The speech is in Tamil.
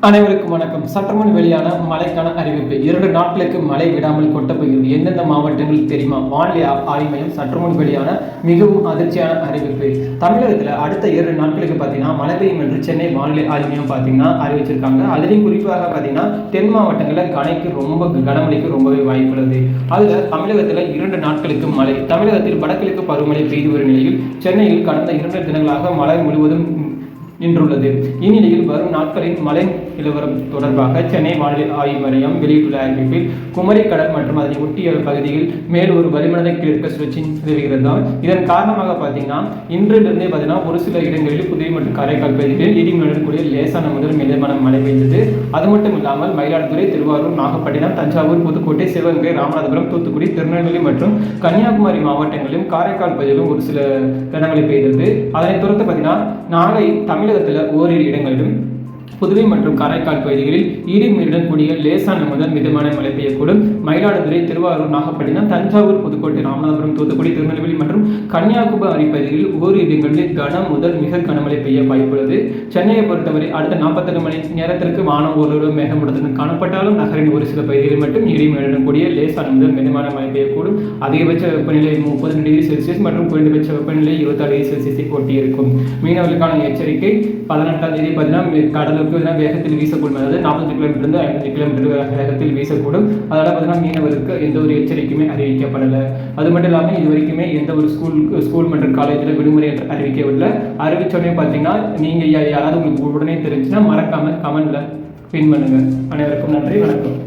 அனைவருக்கும் வணக்கம். சற்றுமுன் வெளியான மழைக்கான அறிவிப்பு. 2 நாட்களுக்கு மழை விடாமல் கொட்டப் போகிறது. எந்தெந்த மாவட்டங்கள் தெரியுமா? வானிலை ஆய்வு மையம் சற்றுமுன் வெளியான மிகவும் அதிர்ச்சியான அறிவிப்பு. தமிழகத்தில் அடுத்த 2 நாட்களுக்கு பார்த்தீங்கன்னா மழை பெய்யும் என்று சென்னை வானிலை ஆய்வு மையம் பார்த்தீங்கன்னா அறிவிச்சிருக்காங்க. அதுலேயும் குறிப்பாக பார்த்தீங்கன்னா தென் மாவட்டங்களில் கனமழைக்கு ரொம்பவே வாய்ப்புள்ளது. அதில் தமிழகத்தில் 2 நாட்களுக்கு மழை. தமிழகத்தில் வடகிழக்கு பருவமழை பெய்து வரும் நிலையில் சென்னையில் கடந்த 2 தினங்களாக மழை முழுவதும் நின்றுள்ளது. இந்நிலையில் வரும் நாட்களின் மழை நிலவரம் தொடர்பாக சென்னை வானிலை ஆய்வு மையம் வெளியிட்டுள்ள அறிவிப்பில் குமரி கடல் மற்றும் அதனை ஒட்டிய பகுதியில் மேல் ஒரு வளிமண்டல கிழக்கு சுழற்சி நிலவுகிறதால் இதன் காரணமாக பார்த்தீங்கன்னா இன்றிலிருந்தே பார்த்தீங்கன்னா ஒரு சில இடங்களில் புதுவை மற்றும் காரைக்கால் பகுதிகளில் இடி மின்னலுடன் லேசான முதல் மிதமான மழை பெய்தது. அது மட்டும் இல்லாமல் மயிலாடுதுறை, திருவாரூர், நாகப்பட்டினம், தஞ்சாவூர், புதுக்கோட்டை, சிவகங்கை, ராமநாதபுரம், தூத்துக்குடி, திருநெல்வேலி மற்றும் கன்னியாகுமரி மாவட்டங்களிலும் காரைக்கால் பகுதியிலும் ஒரு சில கனமழை பெய்தது. அதனைத் தொடர்ந்து பார்த்தீங்கன்னா நாளை தமிழகத்தில் ஓரிரு இடங்களிலும் புதுவை மற்றும் காரைக்கால் பகுதிகளில் இடி மின்னலுடன் கூடிய லேசான முதல் மிதமான மழை பெய்யக்கூடும். மயிலாடுதுறை, திருவாரூர், நாகப்பட்டினம், தஞ்சாவூர், புதுக்கோட்டை, ராமநாதபுரம், தூத்துக்குடி, திருநெல்வேலி மற்றும் கன்னியாகுமரி பகுதிகளில் ஓரிரு இடங்களில் கன முதல் மிக கனமழை பெய்ய வாய்ப்புள்ளது. சென்னையை பொறுத்தவரை அடுத்த 48 மணி நேரத்திற்கு வானம் ஓரளவு மேகமூட்டத்துடன் காணப்பட்டாலும் நகரின் ஒரு சில பகுதிகளில் மட்டும் இடி மின்னலுடன் கூடிய லேசான முதல் மிதமான மழை பெய்யக்கூடும். அதிகபட்ச வெப்பநிலை 30 டிகிரி செல்சியஸ் மற்றும் குறைந்தபட்ச வெப்பநிலை 26 டிகிரி செல்சியஸை ஒட்டியிருக்கும். மீனவர்களுக்கான எச்சரிக்கை 18ஆம் தேதி பார்த்தீங்கன்னா கடலுக்கு வேகத்தில் வீசக்கூடும். அதாவது 40 கிலோமீட்டர் 50 கிலோமீட்டர் வேகத்தில் வீசக்கூடும். அதனால பார்த்தீங்கன்னா மீனவருக்கு எந்த ஒரு எச்சரிக்கையுமே அறிவிக்கப்படலை. அது மட்டும் இல்லாமல் இது வரைக்குமே எந்த ஒரு ஸ்கூல் மற்றும் காலேஜில் விடுமுறை என்று அறிவிக்கவில்லை. அறிவிச்சோடனே பார்த்தீங்கன்னா நீங்கள் யாராவது உங்களுக்கு உடனே தெரிஞ்சுன்னா மறக்காம கமெண்ட்ல பின் பண்ணுங்க. அனைவருக்கும் நன்றி, வணக்கம்.